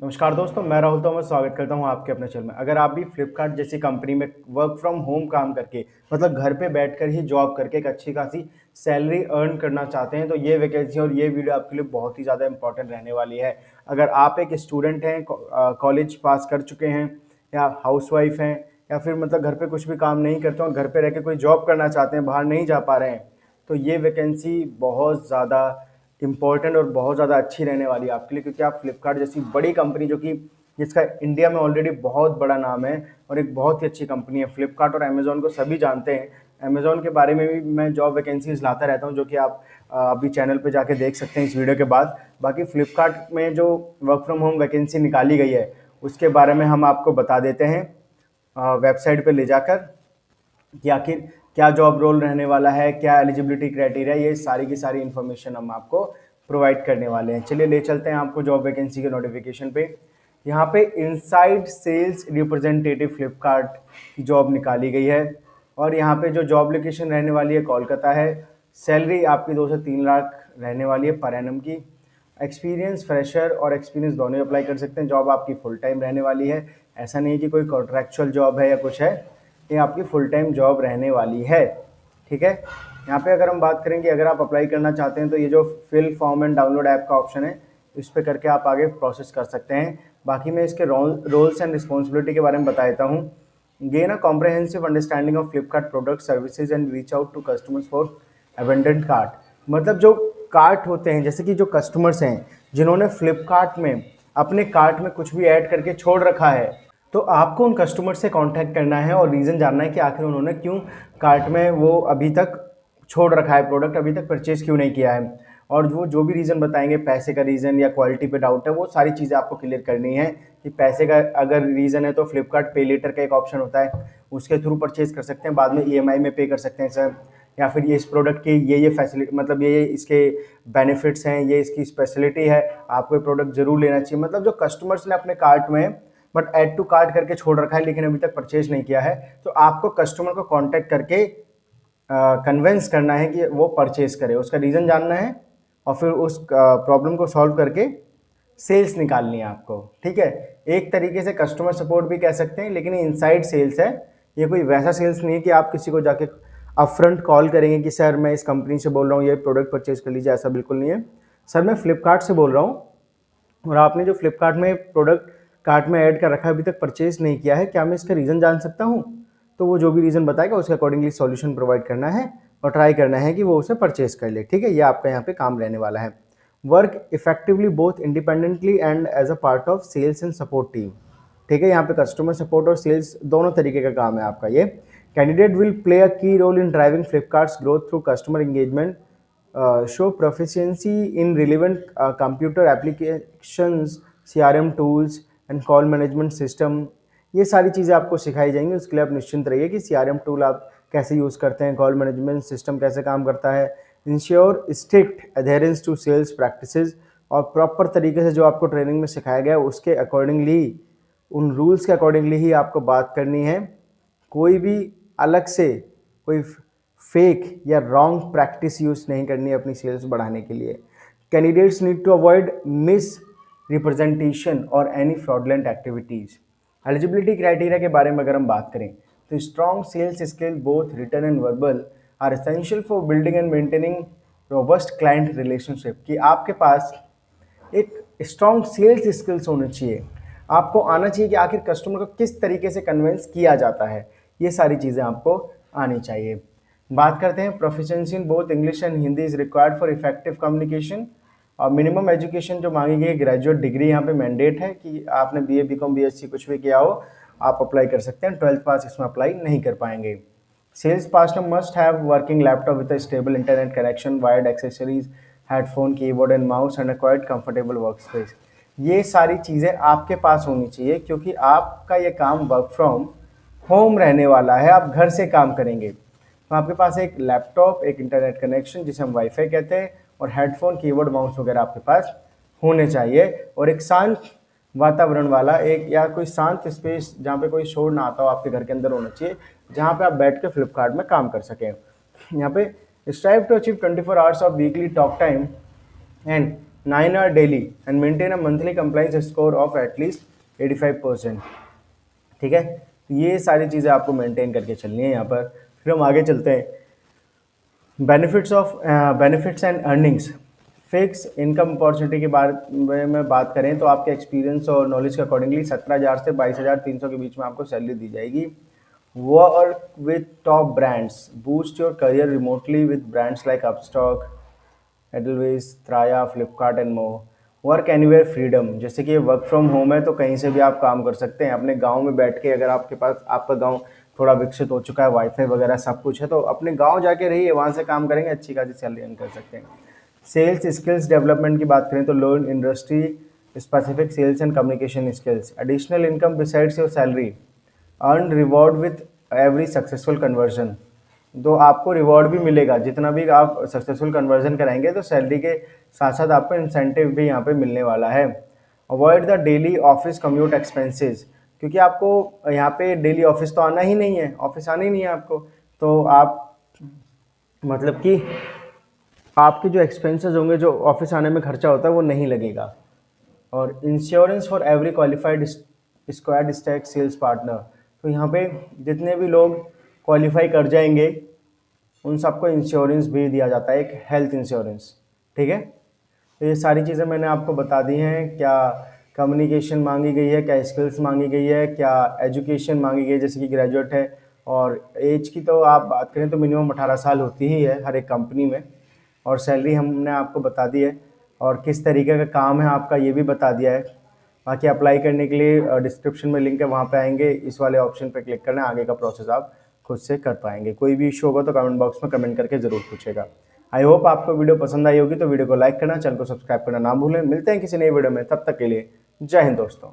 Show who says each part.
Speaker 1: नमस्कार दोस्तों, मैं राहुल तोमर स्वागत करता हूं आपके अपने चैनल में। अगर आप भी फ्लिपकार्ट जैसी कंपनी में वर्क फ्रॉम होम काम करके मतलब घर पे बैठकर ही जॉब करके एक अच्छी खासी सैलरी अर्न करना चाहते हैं तो ये वैकेंसी और ये वीडियो आपके लिए बहुत ही ज़्यादा इंपॉर्टेंट रहने वाली है। अगर आप एक स्टूडेंट हैं, कॉलेज पास कर चुके हैं या हाउसवाइफ हैं या फिर मतलब घर पर कुछ भी काम नहीं करते और घर पर रह के कोई जॉब करना चाहते हैं, बाहर नहीं जा पा रहे हैं, तो ये वैकेंसी बहुत ज़्यादा इम्पोर्टेंट और बहुत ज़्यादा अच्छी रहने वाली है आपके लिए, क्योंकि आप फ्लिपकार्ट जैसी बड़ी कंपनी जो कि जिसका इंडिया में ऑलरेडी बहुत बड़ा नाम है और एक बहुत ही अच्छी कंपनी है। फ्लिपकार्ट और अमेज़ॉन को सभी जानते हैं। अमेज़ॉन के बारे में भी मैं जॉब वैकेंसीज लाता रहता हूं, जो कि आप अभी चैनल पे जाके देख सकते हैं इस वीडियो के बाद। बाकी फ्लिपकार्ट में जो वर्क फ्रॉम होम वैकेंसी निकाली गई है उसके बारे में हम आपको बता देते हैं वेबसाइट पर ले जाकर कि आखिर क्या जॉब रोल रहने वाला है, क्या एलिजिबिलिटी क्राइटेरिया, ये सारी की सारी इन्फॉर्मेशन हम आपको प्रोवाइड करने वाले हैं। चलिए ले चलते हैं आपको जॉब वैकेंसी के नोटिफिकेशन पे। यहाँ पे इनसाइड सेल्स रिप्रेजेंटेटिव फ्लिपकार्ट की जॉब निकाली गई है और यहाँ पे जो जॉब लोकेशन रहने वाली है कोलकाता है। सैलरी आपकी 2 से 3 लाख रहने वाली है पर एनम की। एक्सपीरियंस फ्रेशर और एक्सपीरियंस दोनों अप्लाई कर सकते हैं। जॉब आपकी फुल टाइम रहने वाली है, ऐसा नहीं है कि कोई कॉन्ट्रैक्चुअल जॉब है या कुछ है, ये आपकी फुल टाइम जॉब रहने वाली है। ठीक है, यहाँ पे अगर हम बात करें कि अगर आप अप्लाई करना चाहते हैं तो ये जो fill form and download app का ऑप्शन है इस पर करके आप आगे प्रोसेस कर सकते हैं। बाकी मैं इसके रोल्स एंड रिस्पॉन्सिबिलिटी के बारे में बता देता हूँ। Gain a comprehensive understanding of Flipkart product services and reach out to customers for abandoned cart. मतलब जो कार्ट होते हैं, जैसे कि जो कस्टमर्स हैं जिन्होंने फ्लिपकार्ट में अपने कार्ट में कुछ भी ऐड करके छोड़ रखा है, तो आपको उन कस्टमर से कांटेक्ट करना है और रीज़न जानना है कि आखिर उन्होंने क्यों कार्ट में वो अभी तक छोड़ रखा है, प्रोडक्ट अभी तक परचेज क्यों नहीं किया है। और वो जो भी रीज़न बताएंगे, पैसे का रीज़न या क्वालिटी पे डाउट है, वो सारी चीज़ें आपको क्लियर करनी है। कि पैसे का अगर रीज़न है तो फ्लिपकार्ट पे लेटर का एक ऑप्शन होता है, उसके थ्रू परचेज कर सकते हैं, बाद में EMI में पे कर सकते हैं सर। या फिर ये इस प्रोडक्ट की ये फैसिलिटी, मतलब ये इसके बेनिफिट्स हैं, ये इसकी स्पेशलिटी है, आपको ये प्रोडक्ट जरूर लेना चाहिए। मतलब जो कस्टमर्स ने अपने कार्ट में बट ऐड टू कार्ट करके छोड़ रखा है लेकिन अभी तक परचेज नहीं किया है, तो आपको कस्टमर को कांटेक्ट करके कन्विंस करना है कि वो परचेज करे, उसका रीज़न जानना है और फिर उस प्रॉब्लम को सॉल्व करके सेल्स निकालनी है आपको। ठीक है, एक तरीके से कस्टमर सपोर्ट भी कह सकते हैं, लेकिन ये इनसाइड सेल्स है। ये कोई वैसा सेल्स नहीं है कि आप किसी को जाके अपफ्रंट कॉल करेंगे कि सर मैं इस कंपनी से बोल रहा हूँ, ये प्रोडक्ट परचेज कर लीजिए, ऐसा बिल्कुल नहीं है। सर मैं फ्लिपकार्ट से बोल रहा हूँ और आपने जो फ्लिपकार्ट में प्रोडक्ट कार्ट में ऐड कर रखा है, अभी तक परचेज नहीं किया है, क्या मैं इसका रीज़न जान सकता हूँ? तो वो जो भी रीज़न बताएगा उसके अकॉर्डिंगली सॉल्यूशन प्रोवाइड करना है और ट्राई करना है कि वो उसे परचेज कर ले। ठीक है, ये आपका यहाँ पे काम रहने वाला है। Work effectively both independently and as a part of sales and support team. ठीक है, यहाँ पे कस्टमर सपोर्ट और सेल्स दोनों तरीके का काम है आपका ये। Candidate will play a key role in driving Flipkart's growth through customer engagement, show proficiency in relevant computer applications, CRM tools and call management system। ये सारी चीज़ें आपको सिखाई जाएंगी, उसके लिए आप निश्चिंत रहिए कि CRM टूल आप कैसे यूज़ करते हैं, कॉल मैनेजमेंट सिस्टम कैसे काम करता है। Ensure strict adherence to sales practices, और प्रॉपर तरीके से जो आपको ट्रेनिंग में सिखाया गया है उसके अकॉर्डिंगली, उन रूल्स के अकॉर्डिंगली ही आपको बात करनी है। कोई भी अलग से कोई फेक या रॉन्ग प्रैक्टिस यूज़ नहीं करनी है अपनी सेल्स बढ़ाने के लिए। Candidates need to avoid misrepresentation और any fraudulent activities. Eligibility criteria के बारे में अगर हम बात करें तो strong sales skill both written and verbal are essential for building and maintaining robust client relationship. कि आपके पास एक स्ट्रॉन्ग सेल्स स्किल्स होने चाहिए, आपको आना चाहिए कि आखिर कस्टमर को किस तरीके से कन्विंस किया जाता है, ये सारी चीज़ें आपको आनी चाहिए। बात करते हैं proficiency in both English and Hindi is required for effective communication. और मिनिमम एजुकेशन जो मांगी गई, ग्रेजुएट डिग्री यहाँ पे मैंडेट है कि आपने BA BCom BSc कुछ भी किया हो आप अप्लाई कर सकते हैं। 12th पास इसमें अप्लाई नहीं कर पाएंगे। Sales person must have working laptop with a stable internet connection, wired accessories, headphone, keyboard and mouse and a quiet comfortable work space. ये सारी चीज़ें आपके पास होनी चाहिए क्योंकि आपका ये काम वर्क फ्रॉम होम रहने वाला है, आप घर से काम करेंगे। तो आपके पास एक लैपटॉप, एक इंटरनेट कनेक्शन जिसे हम वाईफाई कहते हैं, और हेडफोन, कीबोर्ड, माउस वगैरह आपके पास होने चाहिए। और एक शांत वातावरण वाला एक या कोई शांत स्पेस जहाँ पे कोई शोर ना आता हो आपके घर के अंदर होना चाहिए, जहाँ पे आप बैठ के फ्लिपकार्ट में काम कर सकें। यहाँ पे strive to achieve 24 hours of weekly talk time and 9 hour daily and maintain a monthly compliance score of at least 85%। ठीक है, तो ये सारी चीज़ें आपको मेंटेन करके चलनी है यहाँ पर। फिर हम आगे चलते हैं। Benefits and earnings. Fix income opportunity के बारे में बात करें तो आपके एक्सपीरियंस और नॉलेज के अकॉर्डिंगली 17,000 से 22,300 के बीच में आपको सैलरी दी जाएगी। Work with top brands, boost your career remotely with brands like Upstox, Edelweiss, Traya, Flipkart and more. Work anywhere freedom, जैसे कि वर्क फ्रॉम होम है तो कहीं से भी आप काम कर सकते हैं अपने गांव में बैठ के। अगर आपके पास आपका गांव थोड़ा विकसित हो चुका है, वाईफाई वगैरह सब कुछ है, तो अपने गांव जाके रहिए, वहां से काम करेंगे, अच्छी खासी सैलरी अर्न कर सकते हैं। सेल्स स्किल्स डेवलपमेंट की बात करें तो learn industry specific sales and communication skills, additional income besides your salary, earn reward with every successful conversion. तो आपको रिवॉर्ड भी मिलेगा, जितना भी आप सक्सेसफुल कन्वर्जन कराएंगे तो सैलरी के साथ साथ आपको इंसेंटिव भी यहाँ पे मिलने वाला है। Avoid the daily office commute expenses, क्योंकि आपको यहाँ पे डेली ऑफिस तो आना ही नहीं है, ऑफिस आना ही नहीं है आपको, तो आप मतलब कि आपके जो एक्सपेंसेस होंगे, जो ऑफिस आने में खर्चा होता है, वो नहीं लगेगा। और insurance for every qualified squad stack sales partner, तो यहाँ पे जितने भी लोग क्वालिफाई कर जाएंगे उन सबको इंश्योरेंस भी दिया जाता है, एक हेल्थ इंश्योरेंस। ठीक है, तो ये सारी चीज़ें मैंने आपको बता दी हैं। क्या कम्युनिकेशन मांगी गई है, क्या स्किल्स मांगी गई है, क्या एजुकेशन मांगी गई है, जैसे कि ग्रेजुएट है। और एज की तो आप बात करें तो मिनिमम 18 साल होती ही है हर एक कंपनी में। और सैलरी हमने आपको बता दी है, और किस तरीके का काम है आपका ये भी बता दिया है। बाकी अप्लाई करने के लिए डिस्क्रिप्शन में लिंक है, वहाँ पे आएंगे, इस वाले ऑप्शन पे क्लिक करना है, आगे का प्रोसेस आप खुद से कर पाएंगे। कोई भी इशू होगा तो कमेंट बॉक्स में कमेंट करके ज़रूर पूछेगा। आई होप आपको वीडियो पसंद आई होगी, तो वीडियो को लाइक करना, चैनल को सब्सक्राइब करना ना भूलें। मिलते हैं किसी नई वीडियो में, तब तक के लिए जय हिंद दोस्तों।